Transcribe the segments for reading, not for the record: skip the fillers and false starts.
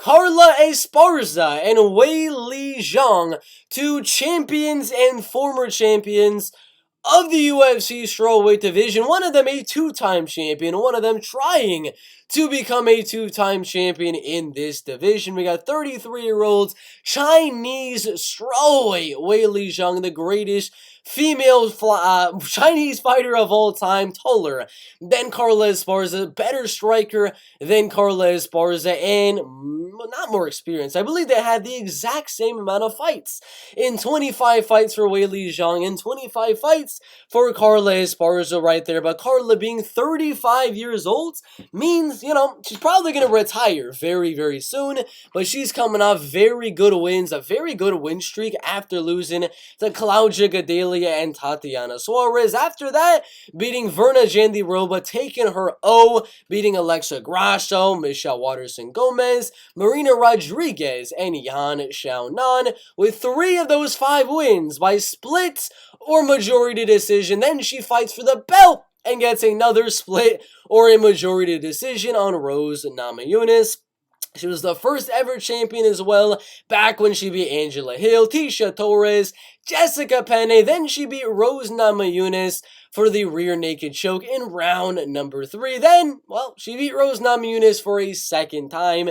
Carla Esparza and Weili Zhang, two champions and former champions of the UFC strawweight division. One of them a two-time champion, one of them trying to become a two-time champion in this division. We got 33-year-old Chinese strawweight Weili Zhang, the greatest female Chinese fighter of all time, taller than Carla Esparza, better striker than Carla Esparza, and not more experienced. I believe they had the exact same amount of fights. In 25 fights for Weili Zhang, and 25 fights for Carla Esparza right there. But Carla being 35 years old means, she's probably going to retire very, very soon. But she's coming off very good wins, a very good win streak after losing to Claudia Gadelha and Tatiana Suarez. After that, beating Verna Jandiroba, taking her O, beating Alexa Grasso, Michelle Waterson-Gomez, Marina Rodriguez, and Yan Xiaonan, with 3 of those 5 wins by split or majority decision. Then she fights for the belt and gets another split or a majority decision on Rose Namajunas. She was the first ever champion as well, back when she beat Angela Hill, Tisha Torres, Jessica Penne. Then she beat Rose Namajunas for the rear naked choke in round number 3. Then, she beat Rose Namajunas for a second time.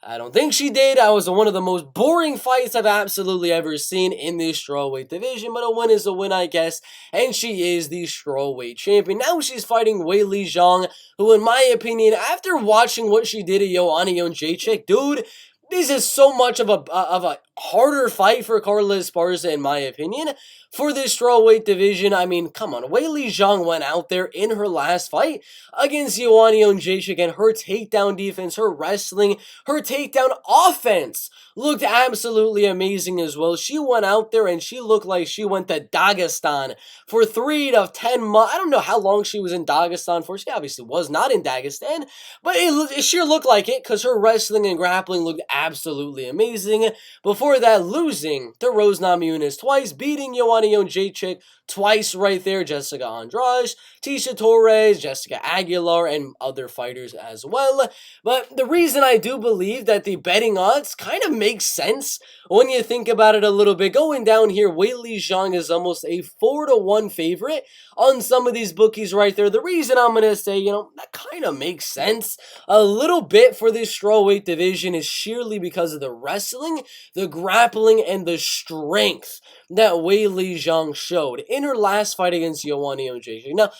I don't think she did. That was one of the most boring fights I've absolutely ever seen in this strawweight division, but a win is a win, I guess, and she is the strawweight champion. Now she's fighting Weili Zhang, who, in my opinion, after watching what she did to Joanna Jędrzejczyk, dude, this is so much of a harder fight for Carla Esparza, in my opinion, for this strawweight division. I mean, come on. Weili Zhang went out there in her last fight against Joanna Jędrzejczyk, and her takedown defense, her wrestling, her takedown offense looked absolutely amazing as well. She went out there and she looked like she went to Dagestan for 3 to 10 months. I don't know how long she was in Dagestan for. She obviously was not in Dagestan, but it sure looked like it because her wrestling and grappling looked absolutely amazing. Before that, losing to Rose Namajunas twice, beating Joanna Jędrzejczyk twice right there, Jessica Andrade, Tisha Torres, Jessica Aguilar, and other fighters as well. But the reason I do believe that the betting odds kind of makes sense when you think about it a little bit. Going down here, Weili Zhang is almost a 4-1 favorite on some of these bookies right there. The reason I'm going to say, that kind of makes sense a little bit for this strawweight division is sheerly because of the wrestling, the grappling, and the strength that Weili Zhang showed in her last fight against Joanna Jędrzejczyk. Now,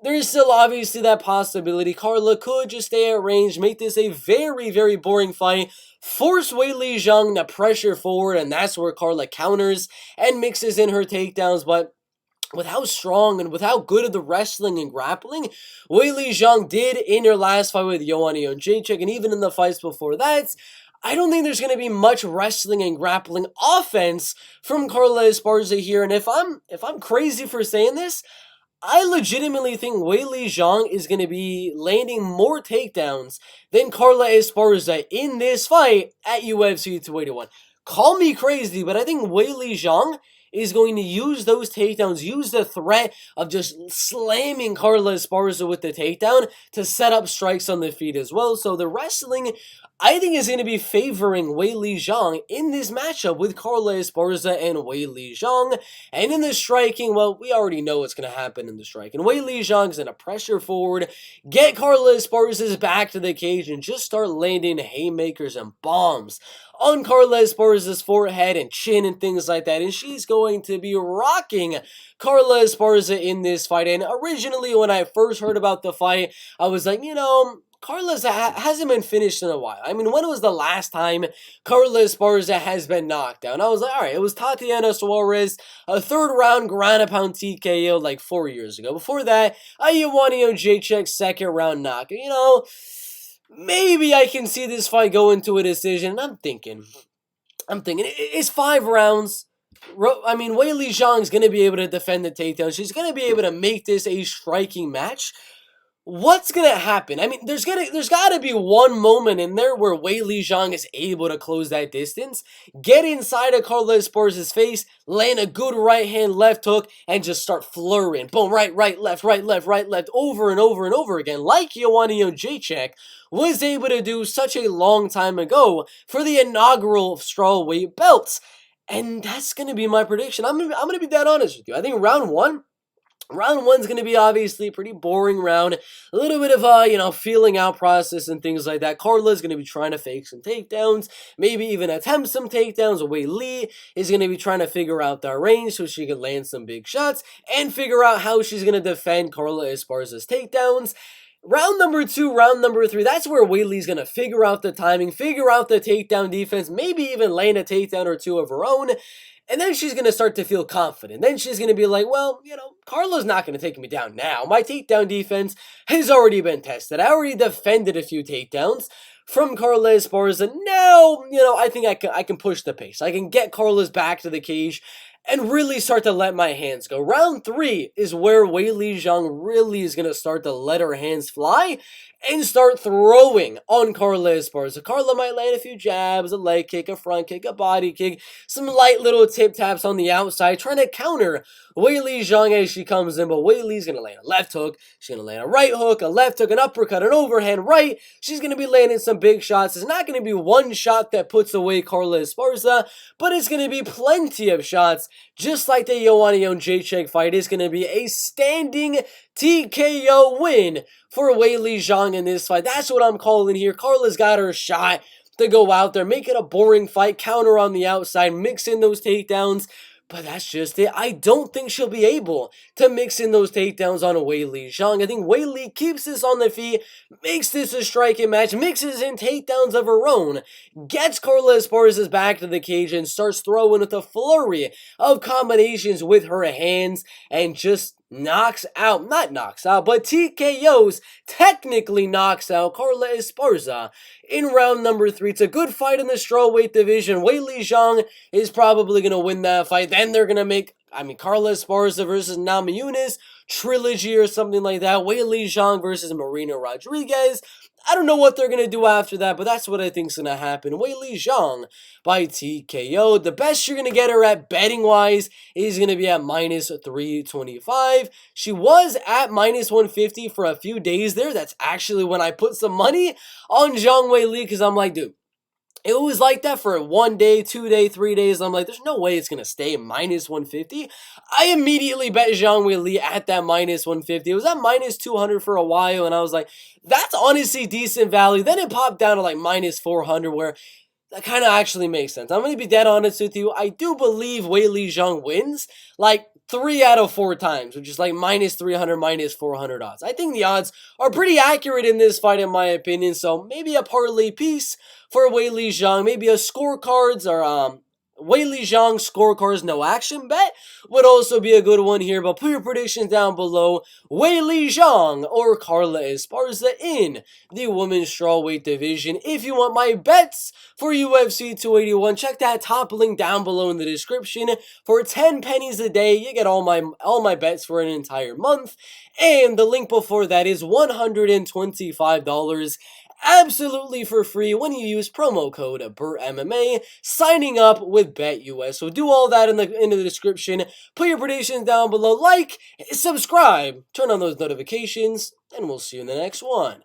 there is still obviously that possibility. Carla could just stay at range, make this a very, very boring fight, force Weili Zhang to pressure forward, and that's where Carla counters and mixes in her takedowns. But with how strong and with how good of the wrestling and grappling Weili Zhang did in her last fight with Joanna Jędrzejczyk, and even in the fights before that, I don't think there's going to be much wrestling and grappling offense from Carla Esparza here. And if I'm crazy for saying this, I legitimately think Weili Zhang is going to be landing more takedowns than Carla Esparza in this fight at UFC 281. Call me crazy, but I think Weili Zhang is going to use those takedowns, use the threat of just slamming Carla Esparza with the takedown to set up strikes on the feet as well. So the wrestling, I think, is going to be favoring Weili Zhang in this matchup with Carla Esparza and Weili Zhang. And in the striking, we already know what's going to happen in the striking. Weili Zhang's going to pressure forward, get Carla Esparza's back to the cage, and just start landing haymakers and bombs on Carla Esparza's forehead and chin and things like that. And she's going to be rocking Carla Esparza in this fight. And originally, when I first heard about the fight, I was like, Carla hasn't been finished in a while. I mean, when was the last time Carla Esparza has been knocked down? I was like, all right, it was Tatiana Suarez, a 3rd round ground pound TKO like 4 years ago. Before that, Joanna Jędrzejczyk 2nd round knockout. Maybe I can see this fight go into a decision. And I'm thinking, it's 5 rounds. Weili Zhang's going to be able to defend the takedown. She's going to be able to make this a striking match. what's gonna happen? I mean, there's gotta be one moment in there where Weili Zhang is able to close that distance, get inside of Carla Esparza's face, land a good right hand left hook, and just start flurrying. Boom, right, left, over and over and over again, like Joanna Jacek was able to do such a long time ago for the inaugural strawweight belts. And that's gonna be my prediction. I'm gonna be dead honest with you. I think Round one's going to be obviously a pretty boring round. A little bit of feeling out process and things like that. Carla's going to be trying to fake some takedowns, maybe even attempt some takedowns. Weili is going to be trying to figure out that range so she can land some big shots and figure out how she's going to defend Carla Esparza's takedowns. Round number 2, round number 3, that's where Weili's going to figure out the timing, figure out the takedown defense, maybe even land a takedown or two of her own. And then she's going to start to feel confident. Then she's going to be like, well, Carla's not going to take me down now. My takedown defense has already been tested. I already defended a few takedowns from Carla Esparza. Now, I think I can push the pace. I can get Carla's back to the cage and really start to let my hands go. Round 3 is where Weili Zhang really is going to start to let her hands fly and start throwing on Carla Esparza. Carla might land a few jabs, a leg kick, a front kick, a body kick, some light little tip taps on the outside, trying to counter Weili Zhang as she comes in, but Weili's going to land a left hook, she's going to land a right hook, a left hook, an uppercut, an overhand right. She's going to be landing some big shots. It's not going to be one shot that puts away Carla Esparza, but it's going to be plenty of shots, just like the Joanna Jacek fight. Is going to be a standing TKO win for Weili Zhang in this fight. That's what I'm calling here. Carla's got her shot to go out there, make it a boring fight, counter on the outside, mix in those takedowns. But that's just it. I don't think she'll be able to mix in those takedowns on Weili Zhang. I think Weili keeps this on the feet, makes this a striking match, mixes in takedowns of her own, gets Carla Esparza's back to the cage, and starts throwing with a flurry of combinations with her hands, and just not knocks out, but TKOs, technically knocks out Carla Esparza in round number 3. It's a good fight in the strawweight division. Weili Zhang is probably going to win that fight. Then they're going to make, Carla Esparza versus Namajunas trilogy or something like that. Weili Zhang versus Marina Rodriguez. I don't know what they're going to do after that, but that's what I think is going to happen. Weili Zhang by TKO. The best you're going to get her at betting-wise is going to be at minus 325. She was at minus 150 for a few days there. That's actually when I put some money on Zhang Weili, because I'm like, dude, it was like that for 1 day, 2 day, 3 days. I'm like, there's no way it's going to stay minus 150. I immediately bet Zhang Weili at that minus 150. It was at minus 200 for a while, and I was like, that's honestly decent value. Then it popped down to like minus 400, where that kind of actually makes sense. I'm going to be dead honest with you. I do believe Weili Zhang wins like 3 out of 4 times, which is like minus 300, minus 400 odds. I think the odds are pretty accurate in this fight, in my opinion. So maybe a parlay piece for Weili Zhang, maybe a scorecards or Weili Zhang scorecards no action bet would also be a good one here. But put your predictions down below. Weili Zhang or Carla Esparza in the women's strawweight division. If you want my bets for UFC 281, check that top link down below in the description. For 10 pennies a day, you get all my bets for an entire month. And the link before that is $125. Absolutely for free when you use promo code BertMMA, signing up with BetUS. So do all that in the description. Put your predictions down below. Like, subscribe, turn on those notifications, and we'll see you in the next one.